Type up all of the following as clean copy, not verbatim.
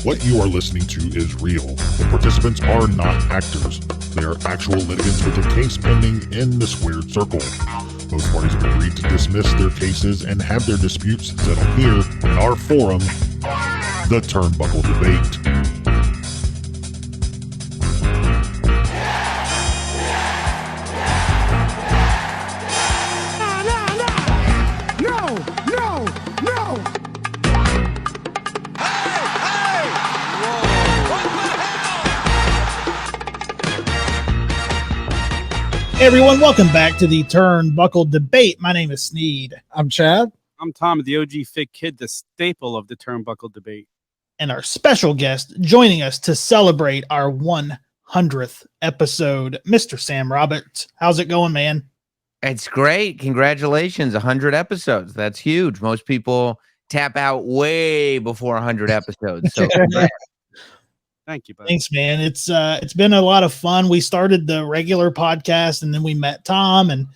What you are listening to is real. The participants are not actors. They are actual litigants with a case pending in the squared circle. Both parties have agreed to dismiss their cases and have their disputes settled here in our forum, the Turnbuckle Debate. Hey everyone, welcome back to the Turnbuckle Debate. My name is Sneed. I'm Chad. I'm Tom, the OG Fit Kid, the staple of the Turnbuckle Debate. And our special guest joining us to celebrate our 100th episode, Mr. Sam Roberts. How's it going, man? It's great. Congratulations. 100 episodes. That's huge. Most people tap out way before 100 episodes. So thank you, buddy. Thanks, man. It's been a lot of fun. We started the regular podcast and then we met Tom, and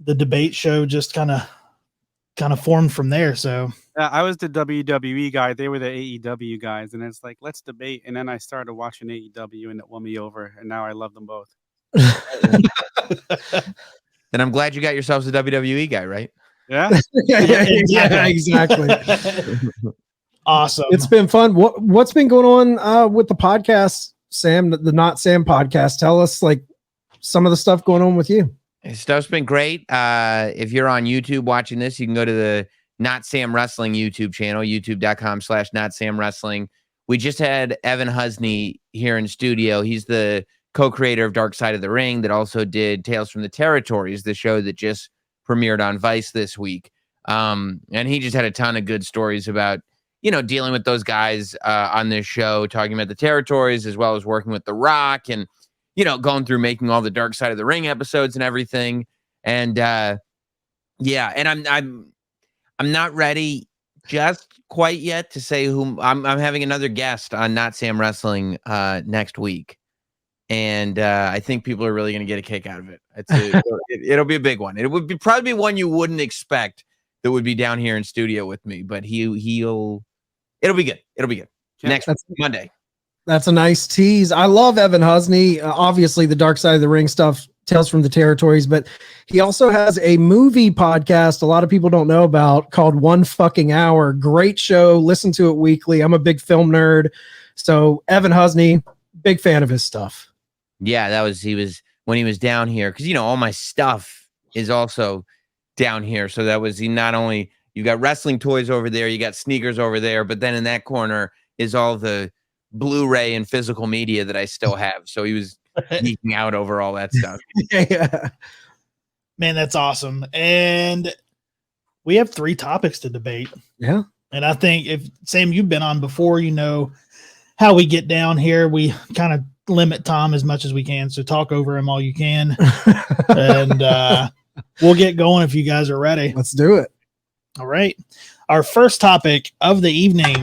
the debate show just kind of formed from there. So I was the WWE guy. They were the AEW guys. And it's like, let's debate. And then I started watching AEW and it won me over. And now I love them both. Then I'm glad you got yourselves a WWE guy, right? Yeah. yeah, exactly. Awesome. It's been fun. What's been going on with the podcast, Sam, the Not Sam podcast? Tell us like some of the stuff going on with you. Stuff's been great. If you're on YouTube watching this, you can go to the Not Sam Wrestling YouTube channel, youtube.com/NotSamWrestling. We just had Evan Husney here in studio. He's the co-creator of Dark Side of the Ring that also did Tales from the Territories, the show that just premiered on Vice this week. And he just had a ton of good stories about, dealing with those guys on this show, talking about the territories, as well as working with The Rock and, going through making all the Dark Side of the Ring episodes and everything. And and I'm not ready just quite yet to say who I'm having another guest on Not Sam Wrestling next week. And I think people are really going to get a kick out of it. It'll be a big one. It would probably be one you wouldn't expect that would be down here in studio with me, but it'll be good. It'll be good. Next Monday. That's a nice tease. I love Evan Husney. Obviously, the Dark Side of the Ring stuff, Tales from the Territories, but he also has a movie podcast a lot of people don't know about called One Fucking Hour. Great show. Listen to it weekly. I'm a big film nerd. So Evan Husney, big fan of his stuff. Yeah, he was when he was down here, because all my stuff is also down here. So that was not only you got wrestling toys over there, you got sneakers over there, but then in that corner is all the Blu-ray and physical media that I still have. So he was geeking out over all that stuff. Yeah. Man, that's awesome. And we have 3 topics to debate. Yeah. And I think if Sam, you've been on before, how we get down here. We kind of limit Tom as much as we can. So talk over him all you can. And we'll get going if you guys are ready. Let's do it. All right. Our first topic of the evening.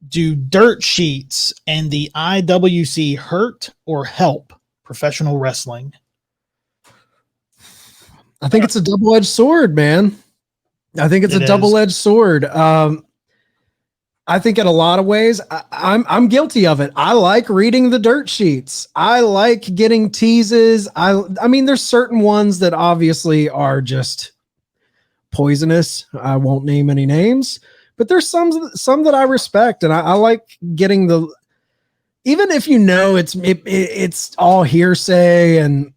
Do dirt sheets and the IWC hurt or help professional wrestling? I think it's a double-edged sword, man. I think it's a double-edged sword. I think in a lot of ways, I'm guilty of it. I like reading the dirt sheets. I like getting teases. I mean, there's certain ones that obviously are just poisonous. I won't name any names, but there's some that I respect, and I like getting even if it's all hearsay and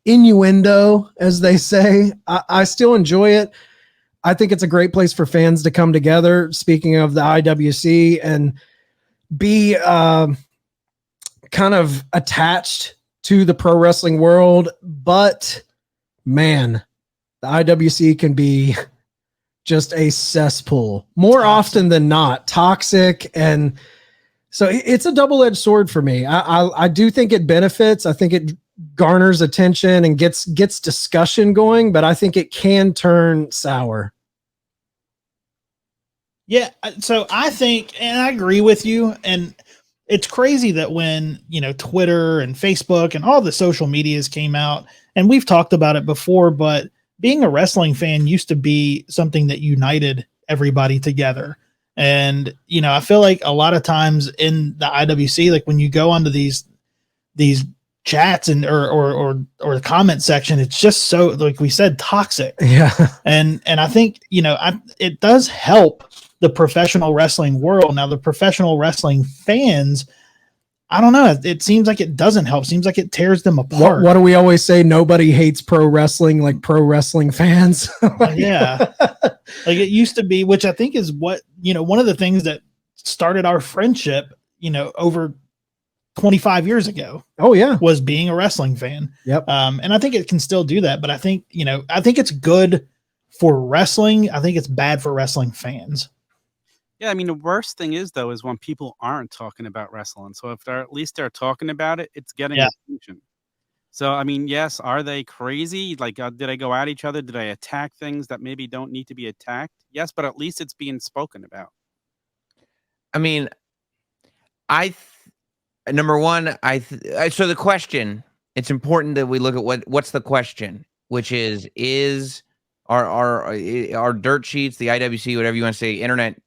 innuendo, as they say. I still enjoy it. I think it's a great place for fans to come together. Speaking of the IWC, and be kind of attached to the pro wrestling world, but man, the IWC can be just a cesspool more often than not, toxic. And so it's a double-edged sword for me. I do think it benefits. I think it garners attention and gets discussion going, but I think it can turn sour. Yeah. So I think, and I agree with you. And it's crazy that when, Twitter and Facebook and all the social medias came out, and we've talked about it before, but being a wrestling fan used to be something that united everybody together. And, you know, I feel like a lot of times in the IWC, like when you go onto these chats and or the comment section, it's just so, like we said, toxic. Yeah. And I think, you know, it does help the professional wrestling world. Now, the professional wrestling fans, I don't know. It seems like it doesn't help. Seems like it tears them apart. What do we always say? Nobody hates pro wrestling like pro wrestling fans. Yeah. Like it used to be, which I think is what, you know, one of the things that started our friendship, you know, over 25 years ago. Oh yeah. Was being a wrestling fan. Yep. And I think it can still do that, but I think, you know, I think it's good for wrestling. I think it's bad for wrestling fans. Yeah, I mean, the worst thing is though is when people aren't talking about wrestling. So if they're talking about it, it's getting attention. So I mean, yes, are they crazy? Like, did they go at each other? Did they attack things that maybe don't need to be attacked? Yes, but at least it's being spoken about. I mean, number one, so the question. It's important that we look at what's the question, which is our dirt sheets, the IWC, whatever you want to say, internet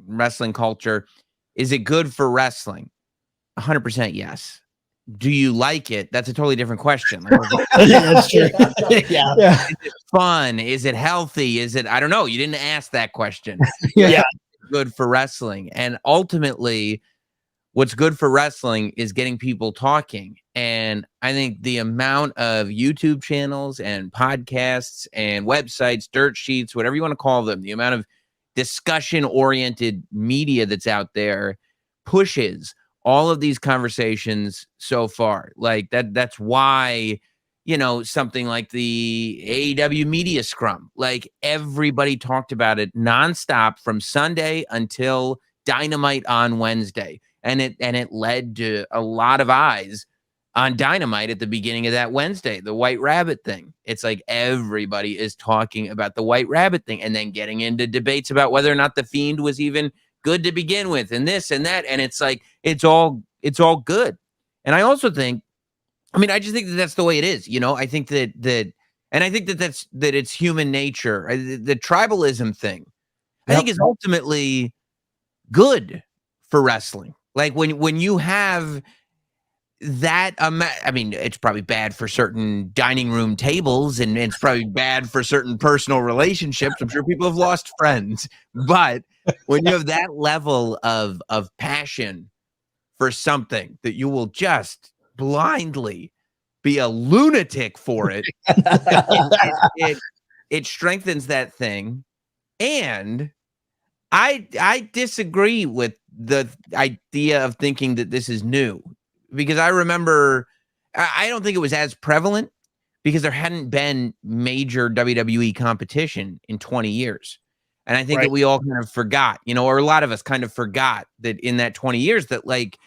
wrestling culture, is it good for wrestling? 100% yes. Do you like it? That's a totally different question. That's true. Yeah. Is it fun? Is it healthy? Is it, I don't know. You didn't ask that question. Yeah. Good for wrestling. And ultimately, what's good for wrestling is getting people talking. And I think the amount of YouTube channels and podcasts and websites, dirt sheets, whatever you want to call them, the amount of discussion-oriented media that's out there pushes all of these conversations so far. Like that's why, you know, something like the AEW media scrum, like everybody talked about it nonstop from Sunday until Dynamite on Wednesday. And it led to a lot of eyes on Dynamite at the beginning of that Wednesday, the White Rabbit thing. It's like everybody is talking about the White Rabbit thing and then getting into debates about whether or not the Fiend was even good to begin with and this and that. And it's like, it's all good. And I also think, I mean, I just think that that's the way it is. You know, I think that it's human nature. The tribalism thing, I think is ultimately good for wrestling. Like when you have that, I mean, it's probably bad for certain dining room tables and it's probably bad for certain personal relationships. I'm sure people have lost friends, but when you have that level of passion for something that you will just blindly be a lunatic for it, it strengthens that thing. And I disagree with the idea of thinking that this is new, because I remember, I don't think it was as prevalent because there hadn't been major WWE competition in 20 years. And I think that we all kind of forgot, you know, or a lot of us kind of forgot that in that 20 years that like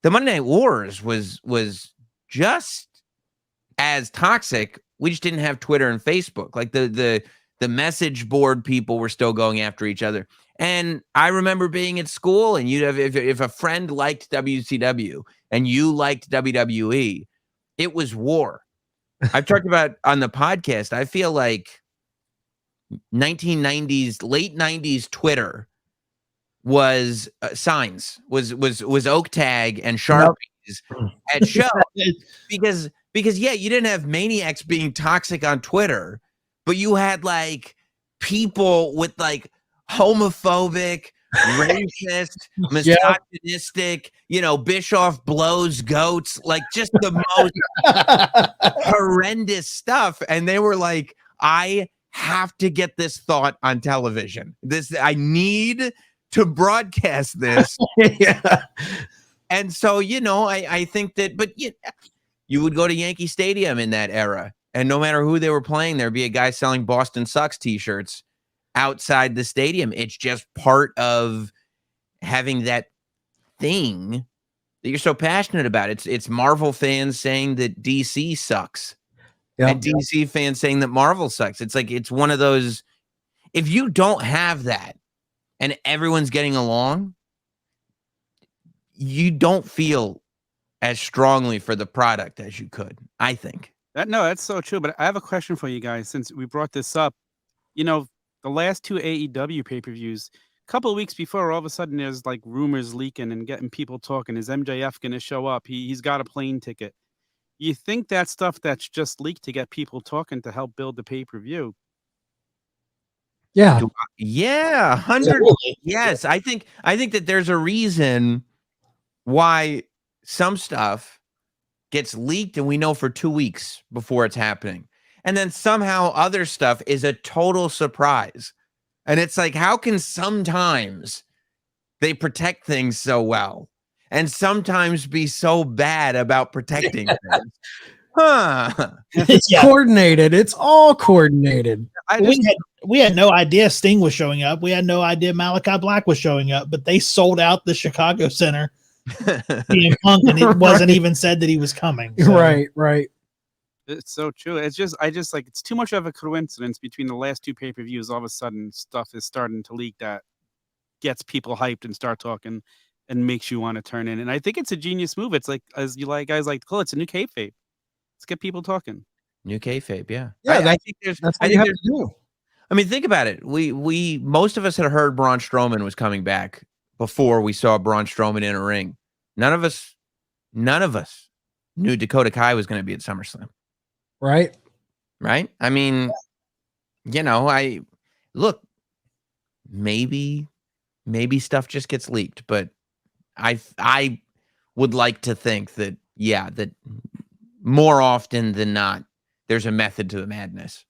the Monday Night Wars was just as toxic. We just didn't have Twitter and Facebook. Like the message board people were still going after each other. And I remember being at school and you'd have, if a friend liked WCW and you liked WWE, it was war. I've talked about on the podcast, I feel like 1990s, late 90s Twitter was signs, was oak tag and Sharpies at show. because yeah, you didn't have maniacs being toxic on Twitter, but you had like people with like homophobic, racist, misogynistic, you know, Bischoff blows goats, like just the most horrendous stuff. And they were like, I have to get this thought on television. I need to broadcast this. Yeah. And so, you know, I think that, but you would go to Yankee Stadium in that era, and no matter who they were playing, there'd be a guy selling Boston Sucks t-shirts outside the stadium. It's just part of having that thing that you're so passionate about. It's Marvel fans saying that DC sucks. And DC fans saying that Marvel sucks. It's like, it's one of those, if you don't have that and everyone's getting along, you don't feel as strongly for the product as you could, I think. That's so true. But I have a question for you guys, since we brought this up. You know, the last 2 AEW pay-per-views, a couple of weeks before, all of a sudden there's like rumors leaking and getting people talking. Is MJF going to show up? He's got a plane ticket. You think that stuff that's just leaked to get people talking to help build the pay-per-view? Yeah. Yeah, 100. Yes, I think that there's a reason why some stuff gets leaked and we know for 2 weeks before it's happening. And then somehow other stuff is a total surprise. And it's like, how can sometimes they protect things so well and sometimes be so bad about protecting things? Huh. It's coordinated. It's all coordinated. We had no idea Sting was showing up. We had no idea Malachi Black was showing up, but they sold out the Chicago Center. CM Punk, and it wasn't even said that he was coming. So. Right. It's so true. It's just, it's too much of a coincidence between the last 2 pay-per-views. All of a sudden, stuff is starting to leak that gets people hyped and start talking and makes you want to turn in. And I think it's a genius move. It's like, as you like guys like to call it, it's a new kayfabe. Let's get people talking. New kayfabe, yeah. Yeah, I think that's what you have to do. I mean, think about it. We most of us had heard Braun Strowman was coming back before we saw Braun Strowman in a ring. None of us knew Dakota Kai was going to be at SummerSlam. Right. I mean, maybe stuff just gets leaked, but I would like to think that, that more often than not, there's a method to the madness.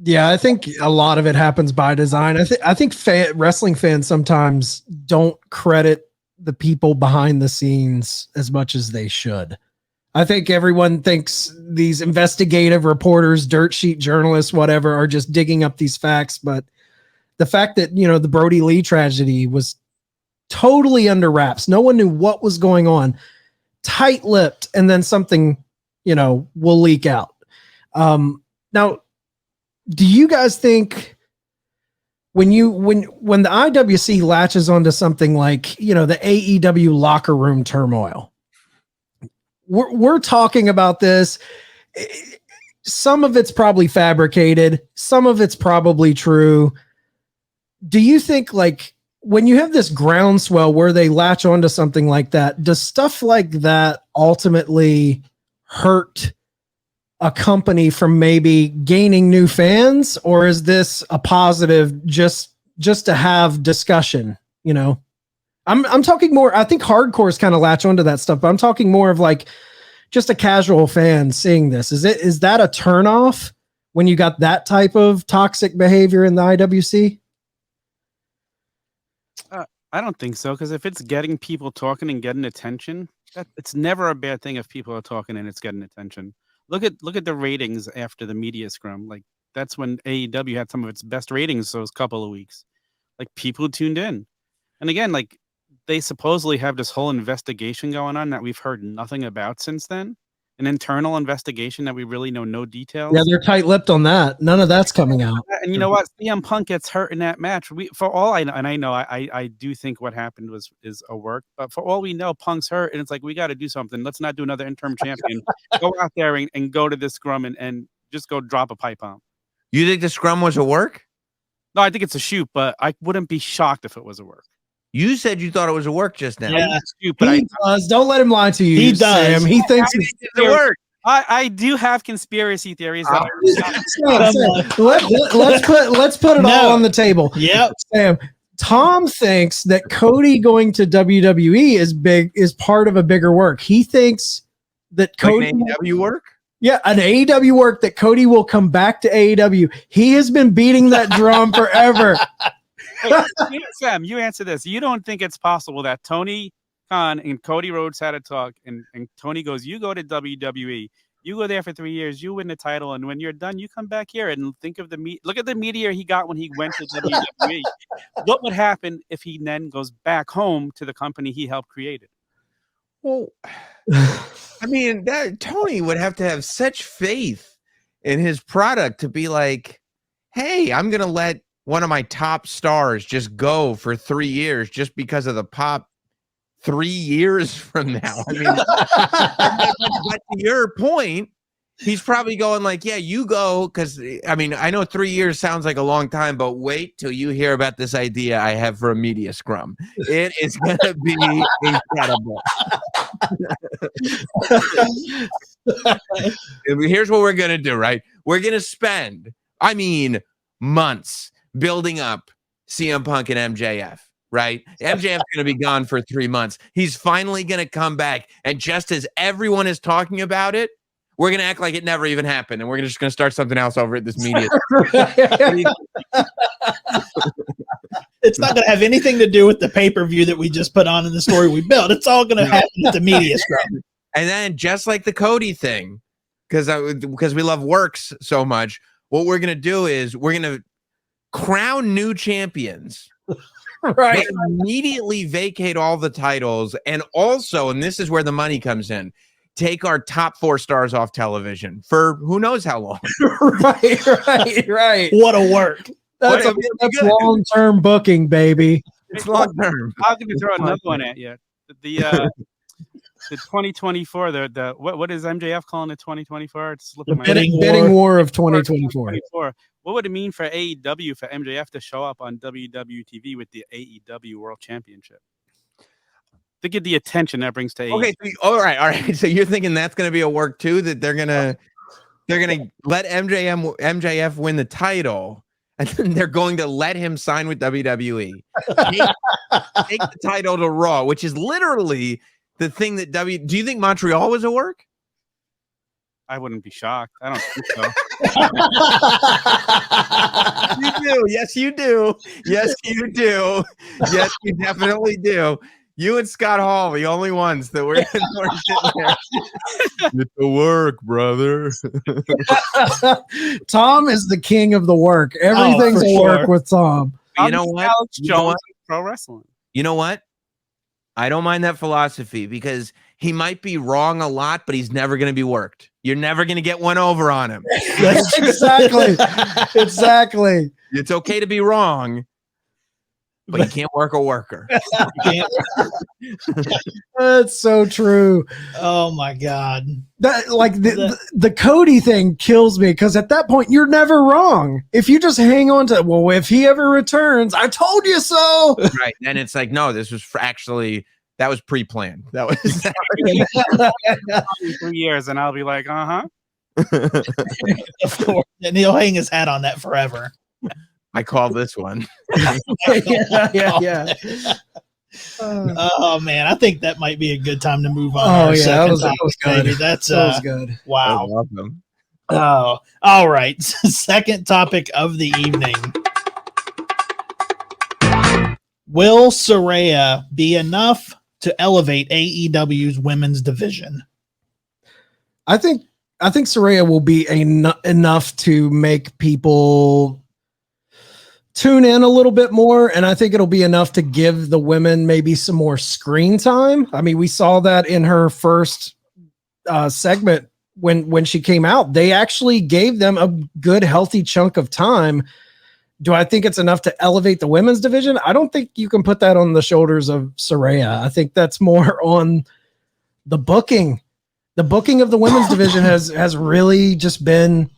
Yeah, I think a lot of it happens by design. I think wrestling fans sometimes don't credit the people behind the scenes as much as they should. I think everyone thinks these investigative reporters, dirt sheet journalists, whatever, are just digging up these facts. But the fact that, the Brody Lee tragedy was totally under wraps. No one knew what was going on. Tight-lipped, and then something, will leak out. Now, do you guys think when the IWC latches onto something like, the AEW locker room turmoil, we're talking about this. Some of it's probably fabricated. Some of it's probably true. Do you think, like, when you have this groundswell where they latch onto something like that, does stuff like that ultimately hurt a company from maybe gaining new fans, or is this a positive just to have discussion? I'm talking more, I think hardcores kind of latch onto that stuff, but I'm talking more of like just a casual fan seeing this. Is that a turnoff when you got that type of toxic behavior in the IWC? I don't think so, because if it's getting people talking and getting attention, it's never a bad thing if people are talking and it's getting attention. Look at the ratings after the media scrum. Like, that's when AEW had some of its best ratings those couple of weeks. Like, people tuned in. And again, like, they supposedly have this whole investigation going on that we've heard nothing about since then. An internal investigation that we really know no details. Yeah, they're tight-lipped on that. None of that's coming out. And you know what? CM Punk gets hurt in that match. For all I know, and I know I do think what happened is a work, but for all we know, Punk's hurt, and it's like, we got to do something. Let's not do another interim champion. Go out there and go to this scrum and just go drop a pipe bomb. You think the scrum was a work? No, I think it's a shoot, but I wouldn't be shocked if it was a work. You said you thought it was a work just now. Yeah, but he does. Don't let him lie to you. He does. Sam. He thinks it's a work. I do have conspiracy theories. Let's put it all on the table. Yep. Sam, Tom thinks that Cody going to WWE is part of a bigger work. He thinks that Cody AEW work. Yeah, an AEW work, that Cody will come back to AEW. He has been beating that drum forever. Hey, Sam, you answer this. You don't think it's possible that Tony Khan and Cody Rhodes had a talk, and Tony goes, you go to WWE, you go there for 3 years, you win the title, and when you're done, you come back here and think of look at the meteor he got when he went to WWE. What would happen if he then goes back home to the company he helped create it? Well, I mean, Tony would have to have such faith in his product to be like, hey, I'm going to let one of my top stars just go for 3 years just because of the pop 3 years from now. I mean, but to your point, He's probably going like, yeah, you go. Because, I mean, I know 3 years sounds like a long time, but wait till you hear about this idea I have for a media scrum. It is going to be incredible. Here's what we're going to do, right? We're going to spend, months building up CM Punk and MJF. Right? MJF's going to be gone for 3 months. He's finally going to come back. And just as everyone is talking about it, we're going to act like it never even happened. And we're just going to start something else over at this media. It's not going to have anything to do with the pay-per-view that we just put on in the story we built. It's all going to happen at the media scrum. And then just like the Cody thing, because we love Works so much, what we're going to do is we're going to crown new champions. Right. Immediately vacate all the titles. And also, and this is where the money comes in, take our top 4 stars off television for who knows how long. Right. What'll work. That's long-term booking, baby. It's long-term. I'm going to throw another one at you. The 2024, what is MJF calling it 2024? It's the bidding war of 2024. 2024. What would it mean for AEW for MJF to show up on WWTV with the AEW World Championship? Think of the attention that brings to AEW. Okay, all right. So you're thinking that's going to be a work too, that they're gonna let MJF win the title, and then they're going to let him sign with WWE, take the title to Raw, which is literally the thing that Do you think Montreal was a work? I wouldn't be shocked. I don't think so. You do. Yes, you do. Yes, you do. Yes, you definitely do. You and Scott Hall, the only ones that were sitting there. It's the work, brother. Tom is the king of the work. Everything's a work with Tom. You know what? Alex Jones, pro wrestling. You know what? I don't mind that philosophy because he might be wrong a lot, but he's never going to be worked. You're never going to get one over on him. Exactly. It's okay to be wrong, but you can't work a worker. That's so true. Oh my God. The Cody thing kills me because at that point you're never wrong. If you just hang on to, well, if he ever returns, I told you so. Right. And it's like, no, this was that was pre-planned. That was 3 years, and I'll be like, of course. And he'll hang his hat on that forever. I call this one. Yeah. Oh man, I think that might be a good time to move on. Oh yeah, that was good. Baby. That was good. Wow. I love them. Oh, all right. Second topic of the evening. Will Saraya be enough to elevate AEW's women's division? I think Saraya will be enough to make people tune in a little bit more, and I think it'll be enough to give the women maybe some more screen time. I mean, we saw that in her first segment when she came out. They actually gave them a good, healthy chunk of time. Do I think it's enough to elevate the women's division? I don't think you can put that on the shoulders of Saraya. I think that's more on the booking. The booking of the women's division has really just been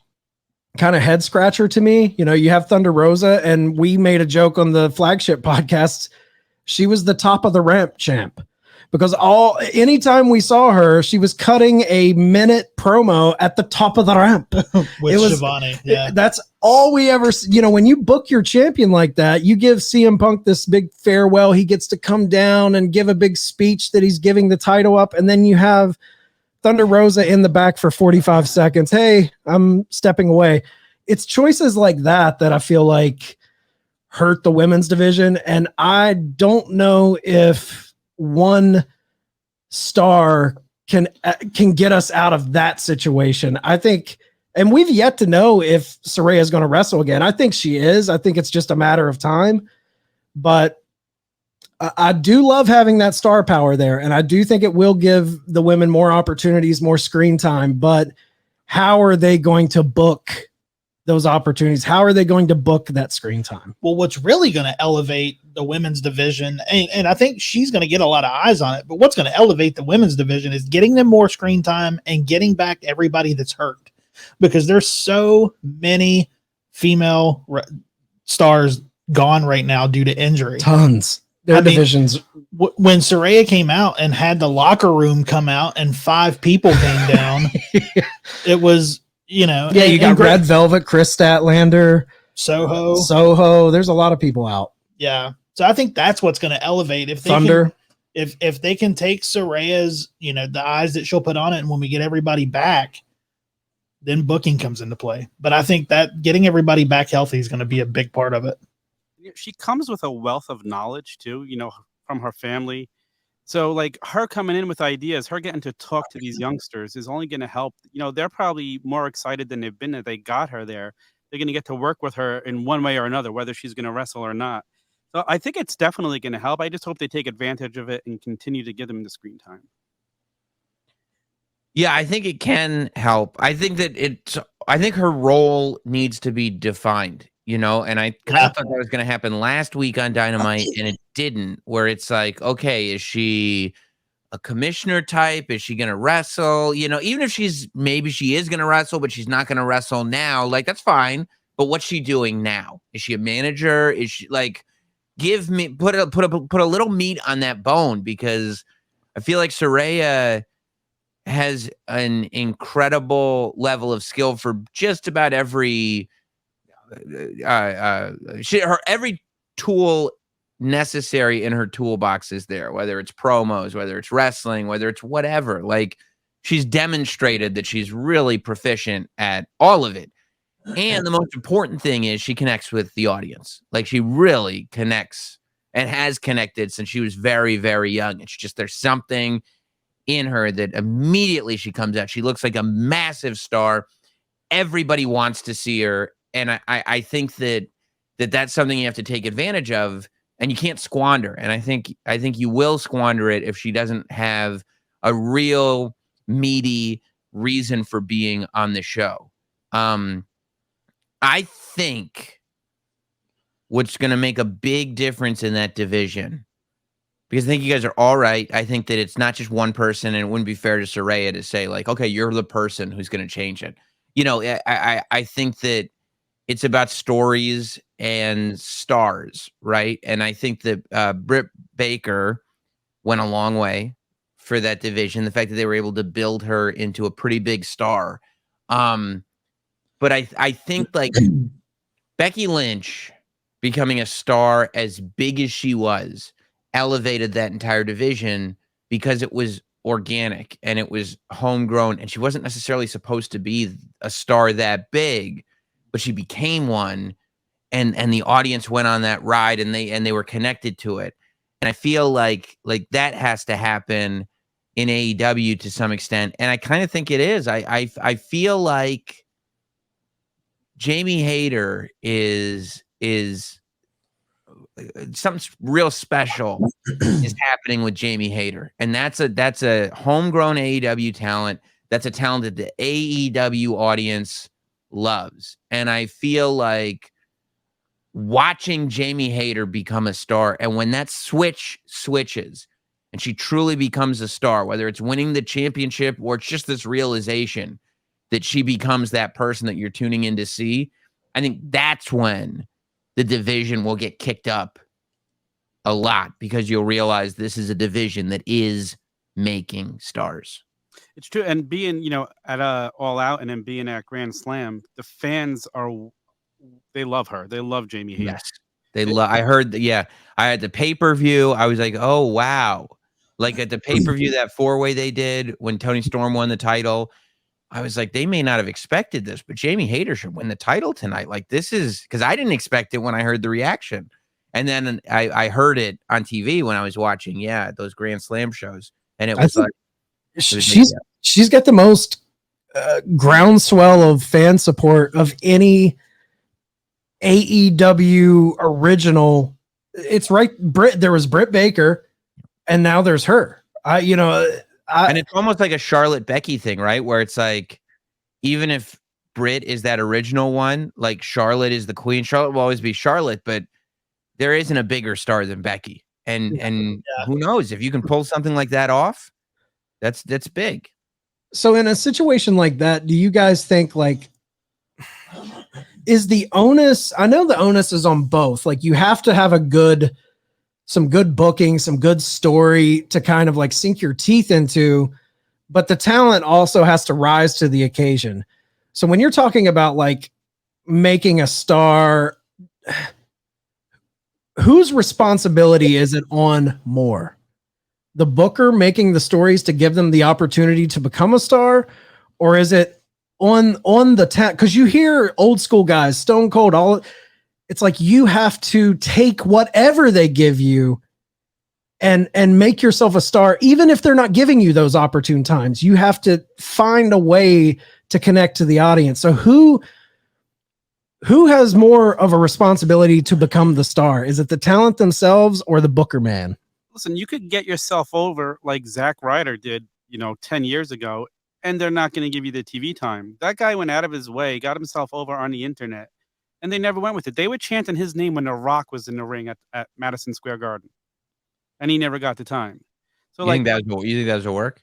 kind of head scratcher to me. You know, you have Thunder Rosa, and we made a joke on the flagship podcast. She was the top of the ramp champ because anytime we saw her, she was cutting a minute promo at the top of the ramp with Shivani. Yeah. That's all we ever, when you book your champion like that, you give CM Punk this big farewell. He gets to come down and give a big speech that he's giving the title up. And then you have Thunder Rosa in the back for 45 seconds. Hey, I'm stepping away. It's choices like that I feel like hurt the women's division. And I don't know if one star can get us out of that situation. I think, and we've yet to know if Saraya is going to wrestle again. I think she is. I think it's just a matter of time. But I do love having that star power there, and I do think it will give the women more opportunities, more screen time. But how are they going to book those opportunities? How are they going to book that screen time? Well, what's really going to elevate the women's division, and I think she's going to get a lot of eyes on it, but what's going to elevate the women's division is getting them more screen time and getting back everybody that's hurt. because there's so many female stars gone right now due to injury. Tons. Their divisions. When Saraya came out and had the locker room come out and 5 people came down, it was, you know. Yeah, you got Red Velvet, Chris Statlander, Soho. There's a lot of people out. Yeah. So I think that's what's going to elevate. If they Thunder. If they can take Saraya's, you know, the eyes that she'll put on it, and when we get everybody back, then booking comes into play. But I think that getting everybody back healthy is going to be a big part of it. She comes with a wealth of knowledge too, you know, from her family. So like her coming in with ideas, her getting to talk to these youngsters is only going to help. You know, they're probably more excited than they've been that they got her there. They're going to get to work with her in one way or another, whether she's going to wrestle or not. So I think it's definitely going to help. I just hope they take advantage of it and continue to give them the screen time. Yeah, I think it can help. I think her role needs to be defined, you know, and I kind of thought that was going to happen last week on Dynamite, and it didn't, where it's like, okay, is she a commissioner type? Is she going to wrestle? You know, even if she is going to wrestle, but she's not going to wrestle now, like, that's fine. But what's she doing now? Is she a manager? Is she like, put a little meat on that bone, because I feel like Saraya has an incredible level of skill for just about every every tool necessary in her toolbox is there, whether it's promos, whether it's wrestling, whether it's whatever. Like, she's demonstrated that she's really proficient at all of it. And the most important thing is she connects with the audience. Like, she really connects and has connected since she was very, very young. It's just, there's something in her that immediately she comes out, she looks like a massive star. Everybody wants to see her. And I think that's something you have to take advantage of, and you can't squander. And I think you will squander it if she doesn't have a real meaty reason for being on the show. I think what's going to make a big difference in that division, because I think you guys are all right. I think that it's not just one person, and it wouldn't be fair to Saraya to say, like, okay, you're the person who's going to change it. You know, I think that it's about stories and stars, right? And I think that Britt Baker went a long way for that division. The fact that they were able to build her into a pretty big star. But I think, like, Becky Lynch becoming a star as big as she was elevated that entire division, because it was organic and it was homegrown, and she wasn't necessarily supposed to be a star that big, but she became one, and the audience went on that ride, and they were connected to it. And I feel like that has to happen in AEW to some extent, and I kind of think it is. I feel like Jamie Hayter is something real special is happening with Jamie Hayter, and that's a homegrown AEW talent. That's a talent that the AEW audience loves, and I feel like watching Jamie Hayter become a star, and when that switches and she truly becomes a star, whether it's winning the championship or it's just this realization that she becomes that person that you're tuning in to see, I think that's when the division will get kicked up a lot, because you'll realize this is a division that is making stars. It's true. And being, you know, at All Out and then being at Grand Slam, the fans they love her. They love Jamie Hayter. Yes. I heard that. Yeah. I had the pay-per-view. I was like, oh, wow. Like, at the pay-per-view, that 4-way they did when Tony Storm won the title, I was like, they may not have expected this, but Jamie Hayter should win the title tonight. Like, this is, because I didn't expect it when I heard the reaction. And then I heard it on TV when I was watching, those Grand Slam shows. And it was like, she's got the most groundswell of fan support of any AEW original. It's right. There was Britt Baker, and now there's her. And it's almost like a Charlotte Becky thing, right? Where it's like, even if Britt is that original one, like, Charlotte is the queen. Charlotte will always be Charlotte, but there isn't a bigger star than Becky. And who knows, if you can pull something like that off, that's big. So in a situation like that, do you guys think like, is the onus, I know the onus is on both. Like you have to have some good booking, some good story to kind of like sink your teeth into, but the talent also has to rise to the occasion. So when you're talking about like making a star, whose responsibility is it on more? The booker making the stories to give them the opportunity to become a star, or is it on the talent? Because you hear old school guys, Stone Cold, it's like you have to take whatever they give you and make yourself a star, even if they're not giving you those opportune times. You have to find a way to connect to the audience. So who has more of a responsibility to become the star? Is it the talent themselves or the booker man? Listen, you could get yourself over like Zack Ryder did, 10 years ago, and they're not going to give you the TV time. That guy went out of his way, got himself over on the internet, and they never went with it. They were chanting his name when The Rock was in the ring at Madison Square Garden, and he never got the time. So, you think that will work?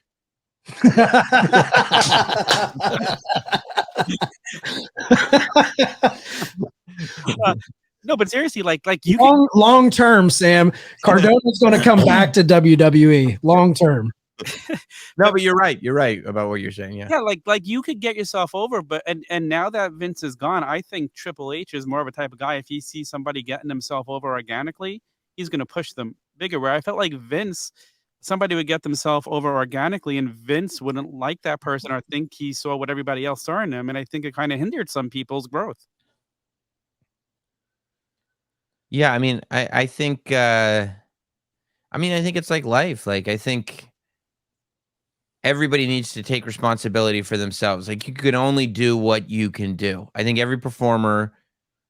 No, but seriously, like you long term, Sam, Cardona's going to come back to WWE long term. No, but you're right. You're right about what you're saying. Yeah. Yeah, like you could get yourself over, but and now that Vince is gone, I think Triple H is more of a type of guy. If he sees somebody getting himself over organically, he's going to push them bigger. Where I felt like Vince, somebody would get themselves over organically, and Vince wouldn't like that person or think he saw what everybody else saw in them, and I think it kind of hindered some people's growth. Yeah, I mean, I think it's like life. Like, I think everybody needs to take responsibility for themselves. Like, you can only do what you can do. I think every performer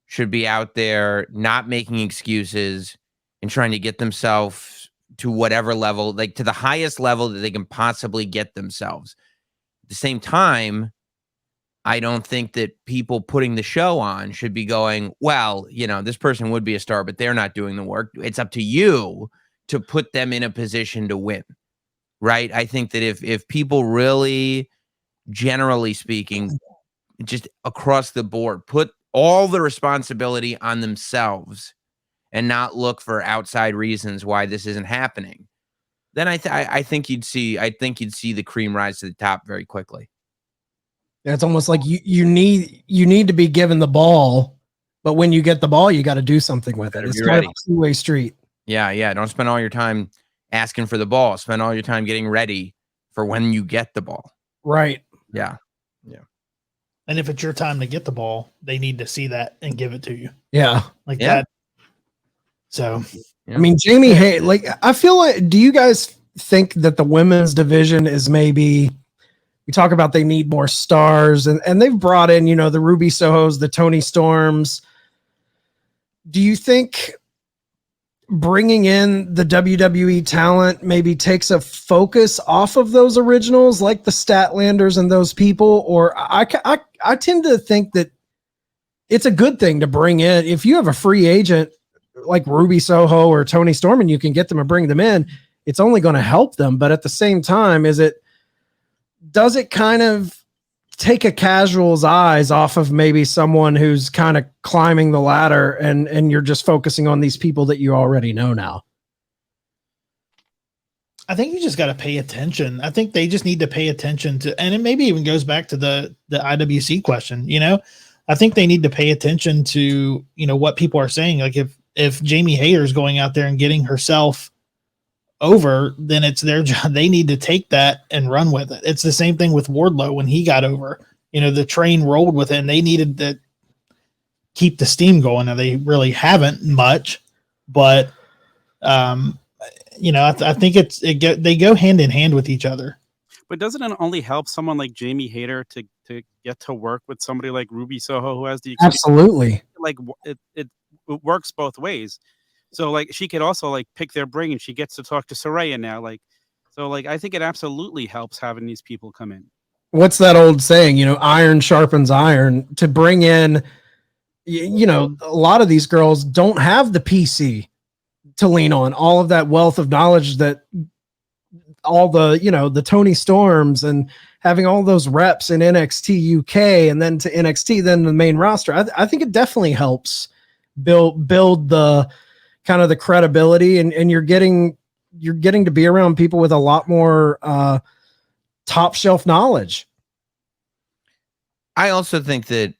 should be out there not making excuses and trying to get themselves to whatever level, like to the highest level that they can possibly get themselves. At the same time, I don't think that people putting the show on should be going, well, this person would be a star, but they're not doing the work. It's up to you to put them in a position to win, right? I think that if people really, generally speaking, just across the board, put all the responsibility on themselves and not look for outside reasons why this isn't happening, then I think you'd see the cream rise to the top very quickly. It's almost like you need to be given the ball, but when you get the ball, you got to do something with it. It's kind of a two-way street. Yeah. Don't spend all your time asking for the ball. Spend all your time getting ready for when you get the ball. Right. Yeah. And if it's your time to get the ball, they need to see that and give it to you. Yeah. Like that. So, I mean, Jamie, hey, like, I feel like, do you guys think that the women's division is maybe, we talk about they need more stars and they've brought in, the Ruby Sohos, the Tony Storms. Do you think bringing in the WWE talent maybe takes a focus off of those originals like the Statlanders and those people? Or I tend to think that it's a good thing to bring in. If you have a free agent like Ruby Soho or Tony Storm and you can get them and bring them in, it's only going to help them. But at the same time, does it kind of take a casual's eyes off of maybe someone who's kind of climbing the ladder and you're just focusing on these people that you already know now? I think you just got to pay attention. I think they just need to pay attention to, and it maybe even goes back to the IWC question, I think they need to pay attention to, what people are saying. Like if Jamie Hayter's going out there and getting herself over, then it's their job. They need to take that and run with it. It's the same thing with Wardlow when he got over. The train rolled with it, and they needed to keep the steam going. Now they really haven't much, but I think they go hand in hand with each other. But doesn't it only help someone like Jamie Hayter to get to work with somebody like Ruby Soho who has the experience? Absolutely. Like it works both ways. So like she could also like pick their brain, and she gets to talk to Saraya now. I think it absolutely helps having these people come in. What's that old saying? Iron sharpens iron. To bring in, a lot of these girls don't have the PC to lean on, all of that wealth of knowledge that all the, the Tony Storms and having all those reps in NXT UK and then to NXT, then the main roster. I think it definitely helps build the kind of the credibility, and you're getting to be around people with a lot more top shelf knowledge. I also think that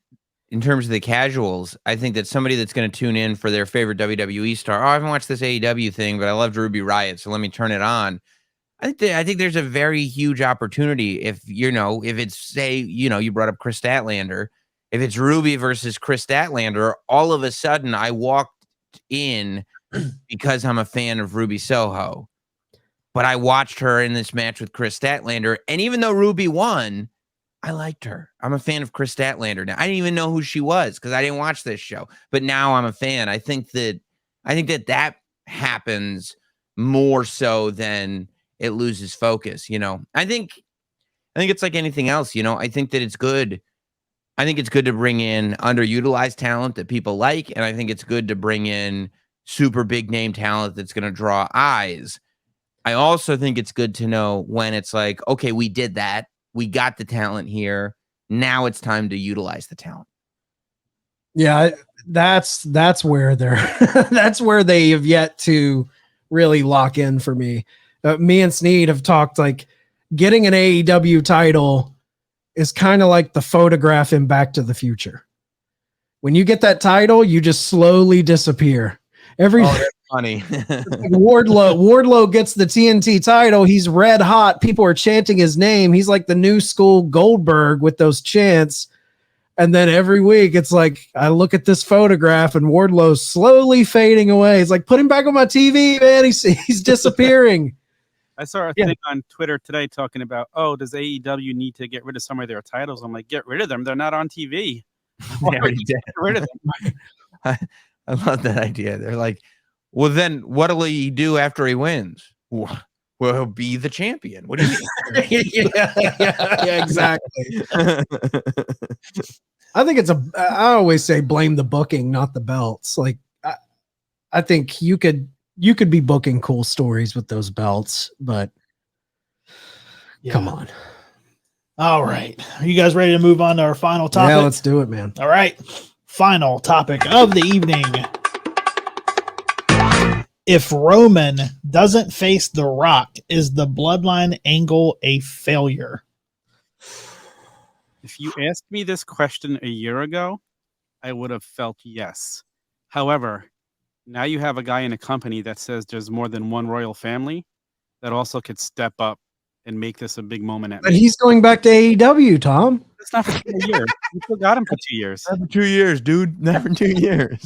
in terms of the casuals, I think that somebody that's going to tune in for their favorite WWE star, I haven't watched this AEW thing, but I loved Ruby Riott, so let me turn it on. I think there's a very huge opportunity if it's, say, you brought up Chris Statlander. If it's Ruby versus Chris Statlander, all of a sudden I walked in because I'm a fan of Ruby Soho, but I watched her in this match with Chris Statlander, and even though Ruby won, I liked her. I'm a fan of Chris Statlander now. I didn't even know who she was because I didn't watch this show, but now I'm a fan. I think that happens more so than it loses focus. I think it's like anything else. I think that it's good. I think it's good to bring in underutilized talent that people like, and I think it's good to bring in super big name talent that's going to draw eyes. I also think it's good to know when it's like, okay, we did that. We got the talent here. Now it's time to utilize the talent. Yeah, that's where that's where they have yet to really lock in for me. Me and Sneed have talked like getting an AEW title is kind of like the photograph in Back to the Future. When you get that title, you just slowly disappear. That's funny. Wardlow gets the TNT title. He's red hot. People are chanting his name. He's like the new school Goldberg with those chants. And then every week it's like, I look at this photograph and Wardlow's slowly fading away. It's like, put him back on my TV, man. He's disappearing. I saw a thing on Twitter today talking about, does AEW need to get rid of some of their titles? I'm like, get rid of them. They're not on TV. Get rid of them. I love that idea. They're like, well, then what'll he do after he wins? Well, he'll be the champion. What do you mean? yeah, exactly. I think I always say blame the booking, not the belts. Like, I think you could be booking cool stories with those belts, but come on. All right. Are you guys ready to move on to our final topic? Yeah, let's do it, man. All right. Final topic of the evening. If Roman doesn't face The Rock, is the Bloodline angle a failure? If you asked me this question a year ago, I would have felt yes. However, now you have a guy in a company that says there's more than one royal family that also could step up and make this a big moment. But he's going back to AEW, Tom. It's not for 2 years. You still got him for 2 years. Not for 2 years, dude. Not for 2 years.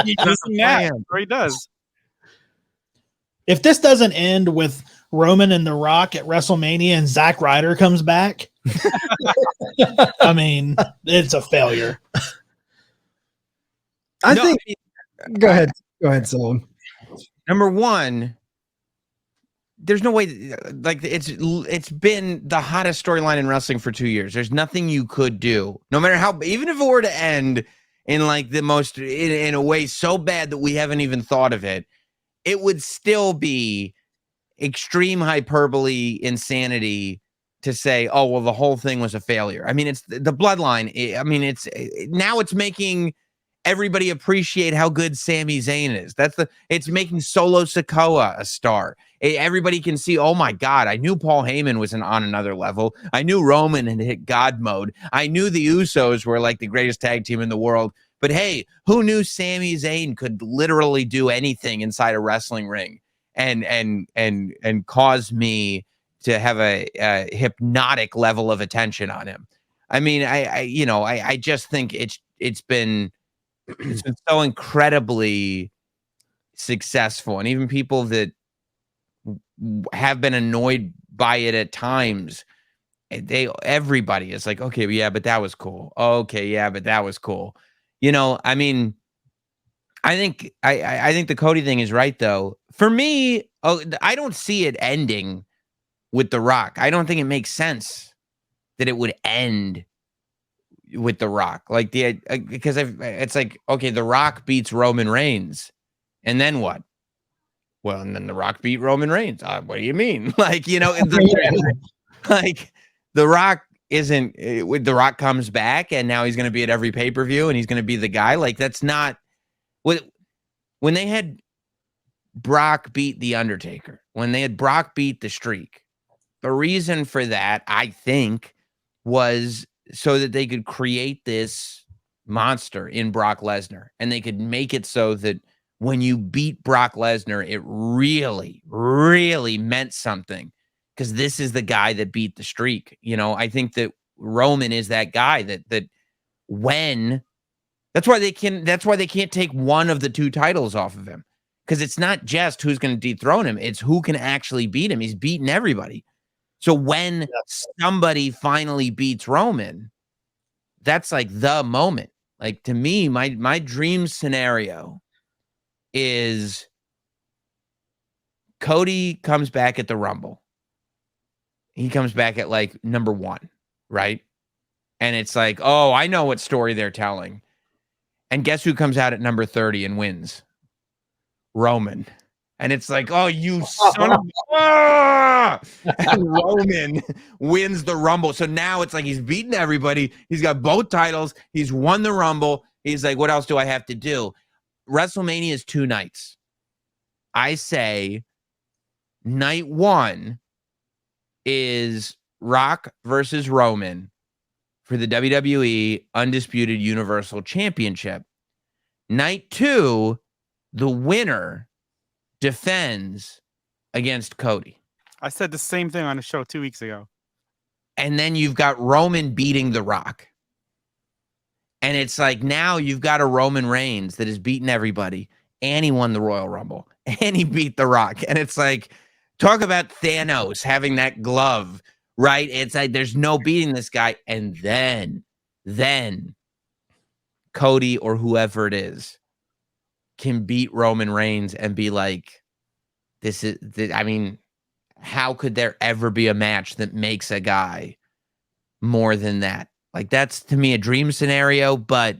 He doesn't matter. Or he does. If this doesn't end with Roman and The Rock at WrestleMania and Zack Ryder comes back, I mean, it's a failure. I think. Go ahead, Solon. Number one, there's no way. Like, it's been the hottest storyline in wrestling for 2 years. There's nothing you could do, no matter how. Even if it were to end in like the most, in a way so bad that we haven't even thought of it, it would still be extreme hyperbole, insanity to say, oh, well, the whole thing was a failure. I mean, it's the Bloodline. I mean, it's making everybody appreciate how good Sami Zayn is. It's making Solo Sikoa a star. Everybody can see, oh my God, I knew Paul Heyman was on another level. I knew Roman had hit God mode. I knew the Usos were like the greatest tag team in the world. But hey, who knew Sami Zayn could literally do anything inside a wrestling ring and cause me to have a hypnotic level of attention on him? I mean, I just think it's been so incredibly successful, and even people that have been annoyed by it at times, everybody is like, okay, yeah, but that was cool. Okay, yeah, but that was cool. I mean, I think the Cody thing is right, though. For me, I don't see it ending with The Rock. I don't think it makes sense that it would end with The Rock. Like because it's like, okay, The Rock beats Roman Reigns, and then what? Well, and then The Rock beat Roman Reigns. What do you mean? Like, you know, like The Rock isn't. The Rock comes back, and now he's going to be at every pay-per-view, and he's going to be the guy. Like, that's not what. When they had Brock beat The Undertaker, when they had Brock beat The Streak, the reason for that, I think, was so that they could create this monster in Brock Lesnar, and they could make it so that when you beat Brock Lesnar, it really, really meant something, because this is the guy that beat The Streak. You know, I think that Roman is that guy that when that's why they can't take one of the two titles off of him, because it's not just who's going to dethrone him, it's who can actually beat him. He's beaten everybody. So when somebody finally beats Roman, that's like the moment. Like, to me, my dream scenario is Cody comes back at the Rumble. He comes back at like number 1, right? And it's like, oh, I know what story they're telling. And guess who comes out at number 30 and wins? Roman. And it's like, oh, you son of and Roman wins the Rumble. So now it's like he's beaten everybody. He's got both titles. He's won the Rumble. He's like, what else do I have to do? WrestleMania is 2 nights. I say night 1 is Rock versus Roman for the WWE Undisputed Universal Championship. Night 2, the winner defends against Cody. I said the same thing on a show 2 weeks ago. And then you've got Roman beating The Rock. And it's like, now you've got a Roman Reigns that has beaten everybody, and he won the Royal Rumble, and he beat The Rock. And it's like, talk about Thanos having that glove, right? It's like, there's no beating this guy. And then Cody or whoever it is can beat Roman Reigns and be like, I mean, how could there ever be a match that makes a guy more than that? Like, that's, to me, a dream scenario. But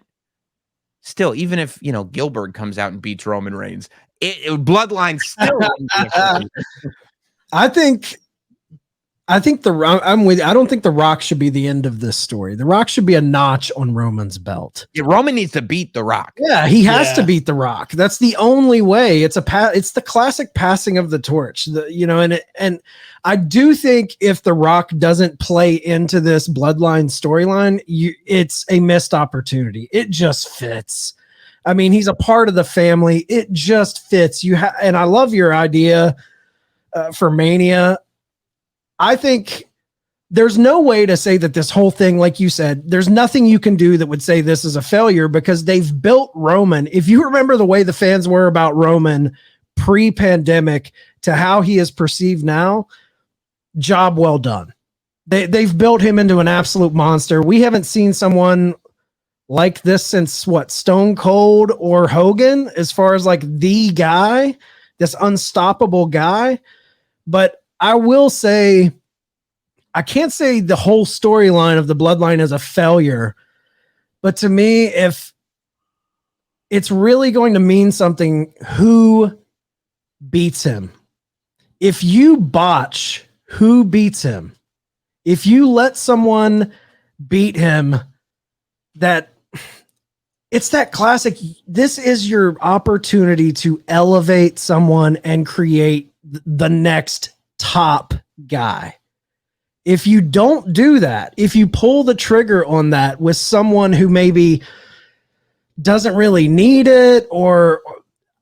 still, even if, you know, Gilbert comes out and beats Roman Reigns, Bloodline still. I'm with you. I don't think The Rock should be the end of this story. The Rock should be a notch on Roman's belt. Yeah, Roman needs to beat The Rock. Yeah, he has to beat The Rock. That's the only way. It's the classic passing of the torch. And I do think if The Rock doesn't play into this Bloodline storyline, it's a missed opportunity. It just fits. I mean, he's a part of the family. It just fits. And I love your idea for Mania. I think there's no way to say that this whole thing, like you said, there's nothing you can do that would say this is a failure, because they've built Roman. If you remember the way the fans were about Roman pre-pandemic to how he is perceived now, job well done. They've built him into an absolute monster. We haven't seen someone like this since Stone Cold or Hogan, as far as like the guy, this unstoppable guy. But I will say, I can't say the whole storyline of the Bloodline is a failure, but to me, if it's really going to mean something, who beats him? If you botch who beats him, if you let someone beat him, it's that classic, this is your opportunity to elevate someone and create the next top guy. If you don't do that, if you pull the trigger on that with someone who maybe doesn't really need it, or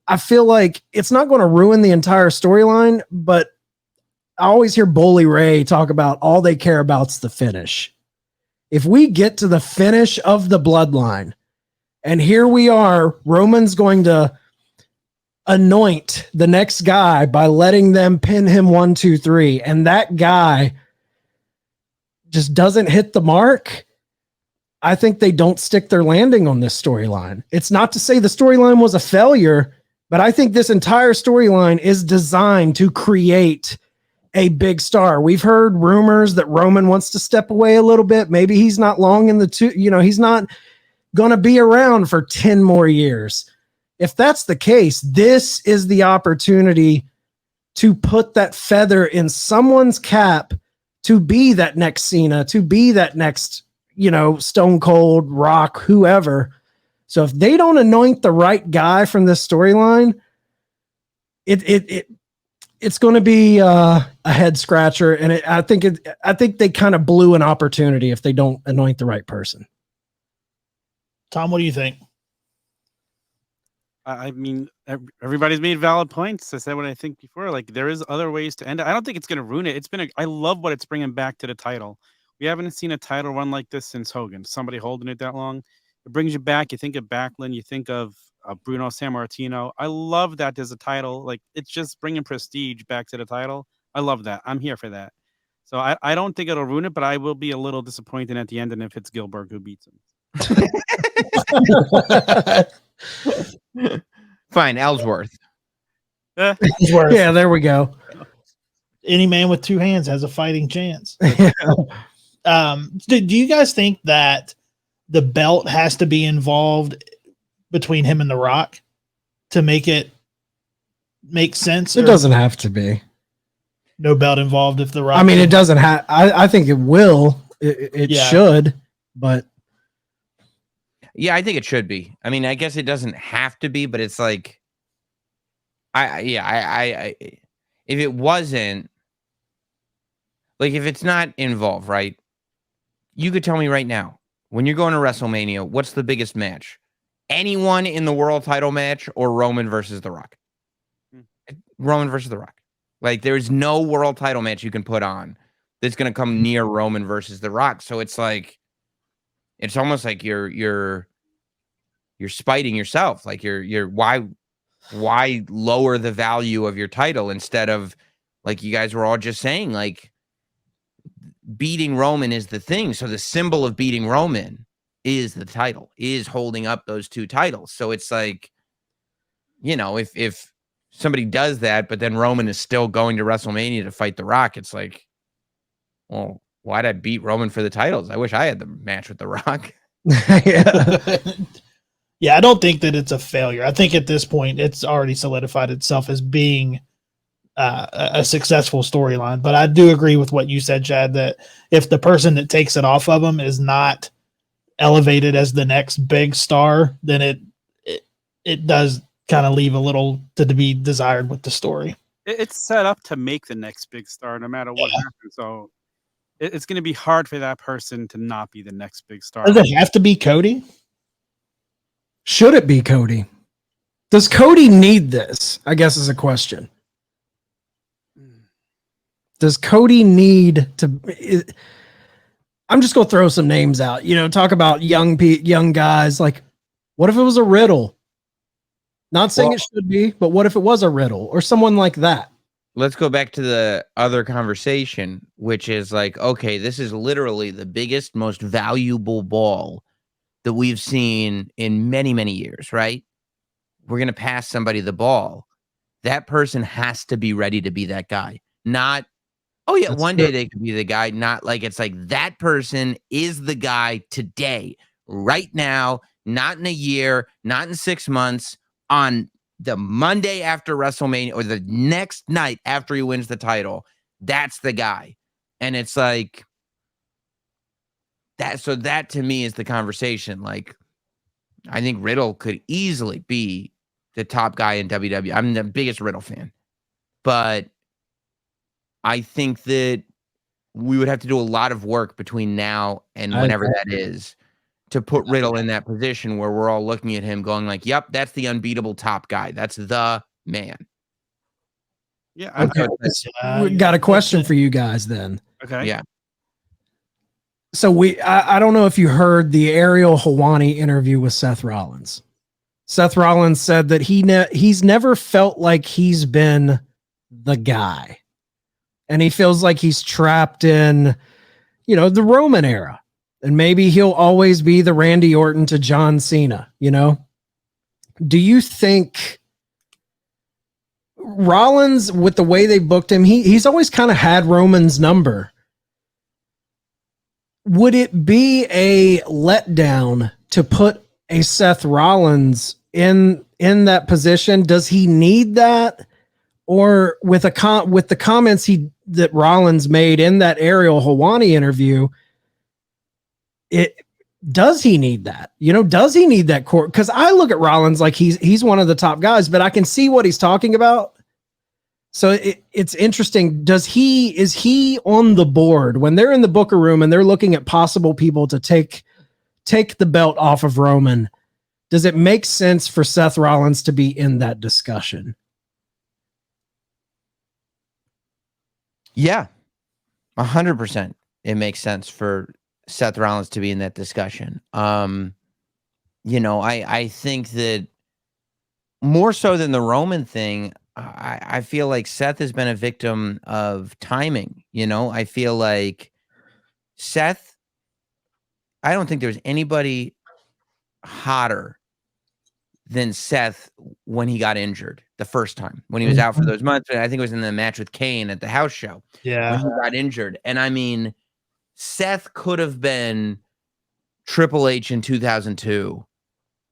I feel like it's not going to ruin the entire storyline. But I always hear Bully Ray talk about all they care about is the finish. If we get to the finish of the Bloodline, and here we are, Roman's going to anoint the next guy by letting them pin him 1, 2, 3, and that guy just doesn't hit the mark, I think they don't stick their landing on this storyline. It's not to say the storyline was a failure, but I think this entire storyline is designed to create a big star. We've heard rumors that Roman wants to step away a little bit. Maybe he's not long in he's not going to be around for 10 more years. If that's the case, this is the opportunity to put that feather in someone's cap to be that next Cena, to be that next, Stone Cold, Rock, whoever. So if they don't anoint the right guy from this storyline, it's going to be a head scratcher. And I think they kind of blew an opportunity if they don't anoint the right person. Tom, what do you think? I mean, everybody's made valid points. I said what I think before. Like, there is other ways to end it. I don't think it's going to ruin it. I love what it's bringing back to the title. We haven't seen a title run like this since Hogan. Somebody holding it that long. It brings you back. You think of Backlund. You think of Bruno Sammartino. I love that there's a title. Like, it's just bringing prestige back to the title. I love that. I'm here for that. So I don't think it'll ruin it, but I will be a little disappointed at the end, and if it's Gilbert who beats him. Fine, Ellsworth. Yeah, there we go. Any man with two hands has a fighting chance. Do you guys think that the belt has to be involved between him and The Rock to make it make sense? It doesn't have to be. No belt involved if The Rock. I mean, it doesn't have. I think it will. It should, but. Yeah, I think it should be. I mean, I guess it doesn't have to be, but it's like, if it wasn't, like, if it's not involved, right? You could tell me right now, when you're going to WrestleMania, what's the biggest match? Anyone in the world title match or Roman versus The Rock? Roman versus The Rock. Like, there's no world title match you can put on that's going to come near Roman versus The Rock. So it's like, it's almost like you're spiting yourself. Like you're why lower the value of your title instead of, like you guys were all just saying, like, beating Roman is the thing. So the symbol of beating Roman is the title, is holding up those two titles. So it's like, if somebody does that, but then Roman is still going to WrestleMania to fight The Rock, it's like, well, why'd I beat Roman for the titles? I wish I had the match with The Rock. Yeah, I don't think that it's a failure. I think at this point, it's already solidified itself as being a successful storyline. But I do agree with what you said, Chad, that if the person that takes it off of him is not elevated as the next big star, then it does kind of leave a little to be desired with the story. It's set up to make the next big star no matter what happens. So it's going to be hard for that person to not be the next big star. Does it have to be Cody? Should it be Cody? Does Cody need this? I guess is a question. Does Cody need to? I'm just going to throw some names out. Talk about young guys. Like, what if it was a Riddle? Not saying it should be, but what if it was a Riddle or someone like that? Let's go back to the other conversation, which is like, okay, this is literally the biggest, most valuable ball that we've seen in many, many years, right? We're going to pass somebody the ball. That person has to be ready to be that guy. Not, oh yeah, one day they could be the guy. Not like, it's like that person is the guy today, right now, not in a year, not in 6 months, on the Monday after WrestleMania or the next night after he wins the title. That's the guy. And it's like that. So that to me is the conversation. Like, I think Riddle could easily be the top guy in WWE. I'm the biggest Riddle fan, but I think that we would have to do a lot of work between now and whenever that is to put Riddle in that position where we're all looking at him going like, yep, that's the unbeatable top guy. That's the man. Yeah. Okay. We got a question for you guys then. Okay. Yeah. So I don't know if you heard the Ariel Helwani interview with Seth Rollins. Seth Rollins said that he's never felt like he's been the guy. And he feels like he's trapped in, the Roman era. And maybe he'll always be the Randy Orton to John Cena, Do you think Rollins, with the way they booked him, he's always kind of had Roman's number. Would it be a letdown to put a Seth Rollins in that position? Does he need that? or with the comments that Rollins made in that Ariel Helwani interview, does he need that? Does he need that court? Because I look at Rollins like he's one of the top guys, but I can see what he's talking about. So it's interesting. Is he on the board when they're in the Booker room and they're looking at possible people to take the belt off of Roman? Does it make sense for Seth Rollins to be in that discussion? Yeah, 100%. It makes sense for Seth Rollins to be in that discussion. I think that more so than the Roman thing, I feel like Seth has been a victim of timing. I feel like Seth, I don't think there's anybody hotter than Seth when he got injured the first time, when he was out for those months. I think it was in the match with Kane at the house show. Yeah. When he got injured. And I mean, Seth could have been Triple H in 2002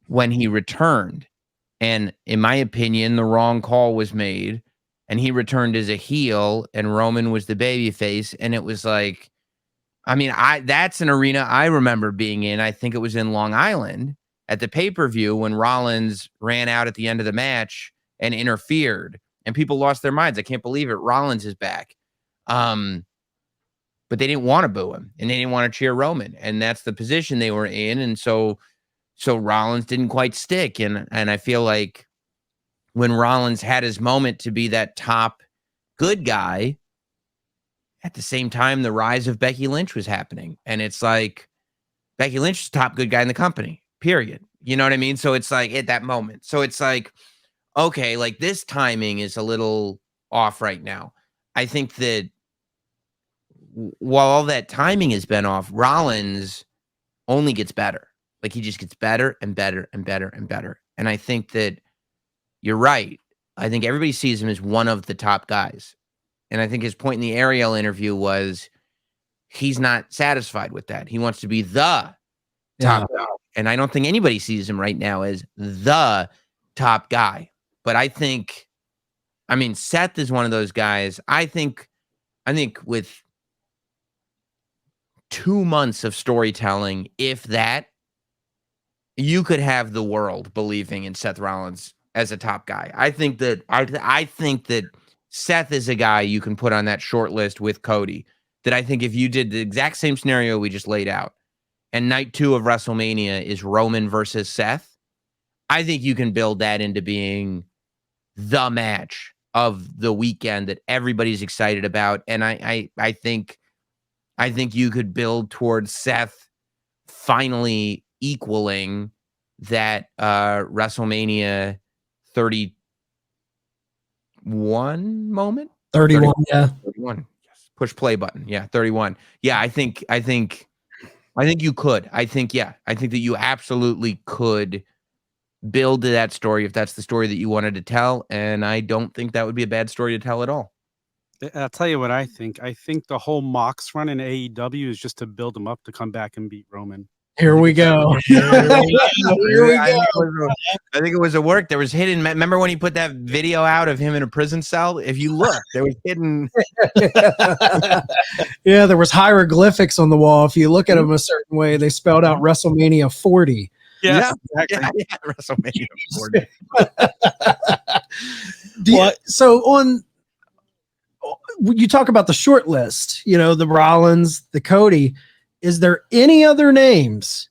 when he returned. And in my opinion, the wrong call was made, and he returned as a heel, and Roman was the babyface. And it was like, I mean, that's an arena I remember being in. I think it was in Long Island at the pay-per-view when Rollins ran out at the end of the match and interfered, and people lost their minds. I can't believe it. Rollins is back. But they didn't want to boo him, and they didn't want to cheer Roman, and that's the position they were in. And so Rollins didn't quite stick. And I feel like when Rollins had his moment to be that top good guy, at the same time, the rise of Becky Lynch was happening. And it's like, Becky Lynch is the top good guy in the company, period. You know what I mean? So it's like at that moment. So it's like, okay, like this timing is a little off right now. I think that while all that timing has been off, Rollins only gets better. Like he just gets better and better and better and better. And I think that you're right. I think everybody sees him as one of the top guys. And I think his point in the Ariel interview was he's not satisfied with that. He wants to be the top guy. And I don't think anybody sees him right now as the top guy. But I mean, Seth is one of those guys. I think with 2 months of storytelling, if that, you could have the world believing in Seth Rollins as a top guy. I think that Seth is a guy you can put on that short list with Cody. That I think if you did the exact same scenario we just laid out, and night 2 of WrestleMania is Roman versus Seth, I think you can build that into being the match of the weekend that everybody's excited about. And I think you could build towards Seth finally equaling that WrestleMania 31 moment. 31, yeah. 31. Yes. Push play button. Yeah, 31. Yeah, I think you could. I think that you absolutely could build to that story if that's the story that you wanted to tell. And I don't think that would be a bad story to tell at all. I'll tell you what I think. I think the whole Mox run in AEW is just to build him up to come back and beat Roman. Here we go. I think it was a work. There was hidden. Remember when he put that video out of him in a prison cell? If you look, there was hidden. Yeah, there was hieroglyphics on the wall. If you look at them a certain way, they spelled out WrestleMania 40. Yes, yeah, exactly. Yeah, WrestleMania 40. So you talk about the short list, the Rollins, the Cody. Is there any other names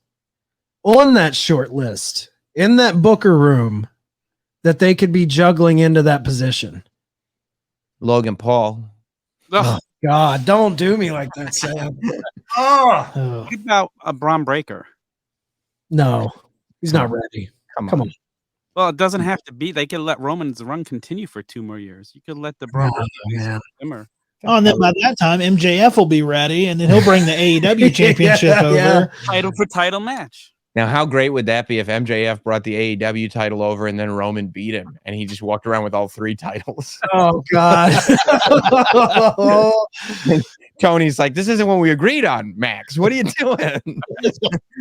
on that short list in that Booker room that they could be juggling into that position? Logan Paul. Oh, God, don't do me like that, Sam. What about a Braun Breaker? No, he's not ready. Come on. Well, it doesn't have to be. They could let Roman's run continue for 2 more years. You could let the Braun Breaker simmer. Oh, and then by that time, MJF will be ready, and then he'll bring the AEW championship over. Yeah. Title for title match. Now, how great would that be if MJF brought the AEW title over and then Roman beat him, and he just walked around with all 3 titles? Oh, God. Tony's like, this isn't what we agreed on, Max. What are you doing?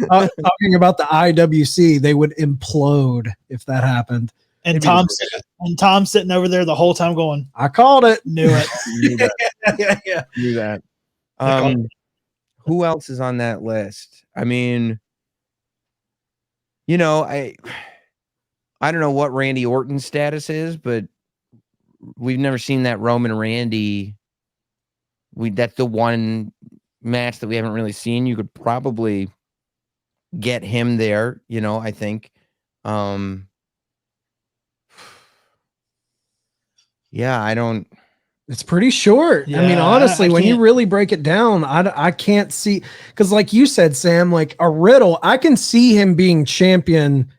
Talking about the IWC, they would implode if that happened. And Tom's sitting over there the whole time going, I called it. Knew it. Knew that. Who else is on that list? I mean, I don't know what Randy Orton's status is, but we've never seen that Roman Randy. That's the one match that we haven't really seen. You could probably get him there, I think. Yeah, I don't. It's pretty short. Yeah, I mean, honestly, I when you can't- really break it down, I can't see, because like you said, Sam, like a Riddle, I can see him being champion,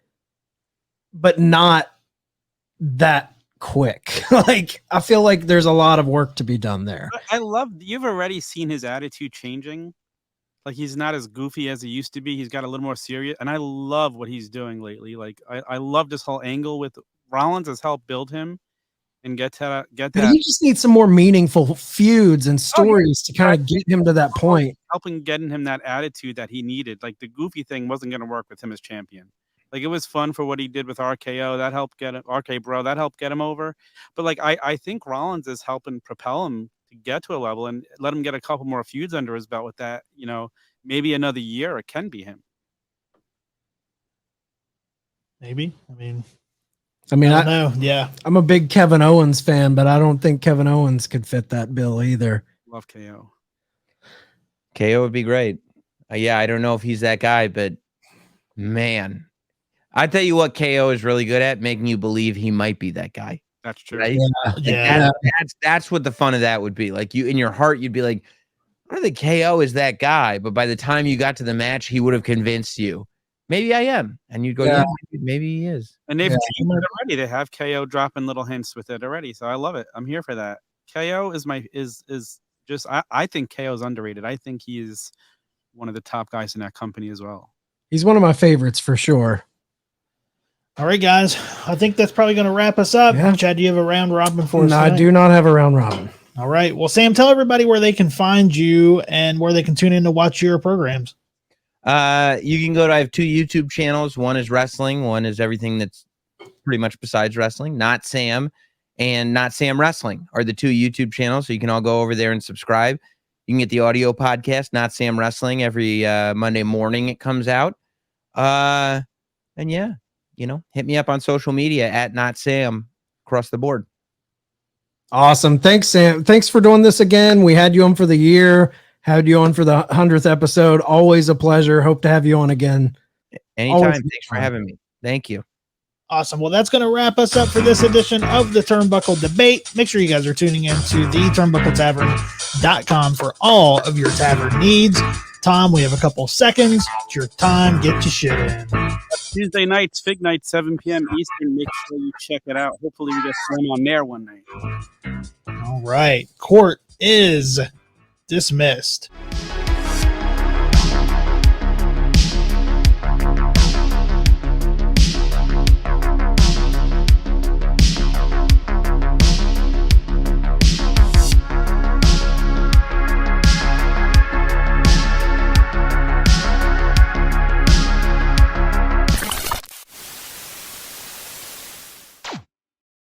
but not that quick. Like, I feel like there's a lot of work to be done there. I love, you've already seen his attitude changing. Like, he's not as goofy as he used to be. He's got a little more serious, and I love what he's doing lately. Like, I love this whole angle with Rollins has helped build him and get But that. he just needs some more meaningful feuds and stories to kind of get him to that point. Helping getting him that attitude that he needed. Like, the goofy thing wasn't going to work with him as champion. Like, it was fun for what he did with RKO. That helped get him, RK Bro, that helped get him over. But like, I think Rollins is helping propel him to get to a level and let him get a couple more feuds under his belt with that. Maybe another year it can be him. Maybe. I mean, I don't know. Yeah. I'm a big Kevin Owens fan, but I don't think Kevin Owens could fit that bill either. Love KO. KO would be great. Yeah, I don't know if he's that guy, but man, I tell you what, KO is really good at making you believe he might be that guy. That's true. Right? Yeah. That's what the fun of that would be. Like, you, in your heart, you'd be like, I don't think KO is that guy, but by the time you got to the match, he would have convinced you. Maybe I am. And you'd go, yeah, maybe he is. And they've teased it already. They have KO dropping little hints with it already. So I love it. I'm here for that. KO is just, I think KO is underrated. I think he is one of the top guys in that company as well. He's one of my favorites for sure. All right, guys. I think that's probably going to wrap us up. Yeah. Chad, do you have a round robin for us? No, I tonight? do not have a round robin. All right. Well, Sam, tell everybody where they can find you and where they can tune in to watch your programs. You can go to, I have 2 YouTube channels. One is wrestling. One is everything that's pretty much besides wrestling. Not Sam and Not Sam Wrestling are the 2 YouTube channels. So you can all go over there and subscribe. You can get the audio podcast, Not Sam Wrestling, every Monday morning it comes out. And yeah, hit me up on social media at Not Sam across the board. Awesome. Thanks, Sam. Thanks for doing this again. We had you on for the year, had you on for the 100th episode. Always a pleasure. Hope to have you on again. Anytime. Always Thanks for having me. Thank you. Awesome. Well, that's going to wrap us up for this edition of the Turnbuckle Debate. Make sure you guys are tuning in to the turnbuckletavern.com for all of your tavern needs. Tom, we have a couple seconds. It's your time. Get your shit in. Tuesday nights, Fig Night, 7 p.m. Eastern. Make sure you check it out. Hopefully we get one on there one night. All right. Court is dismissed.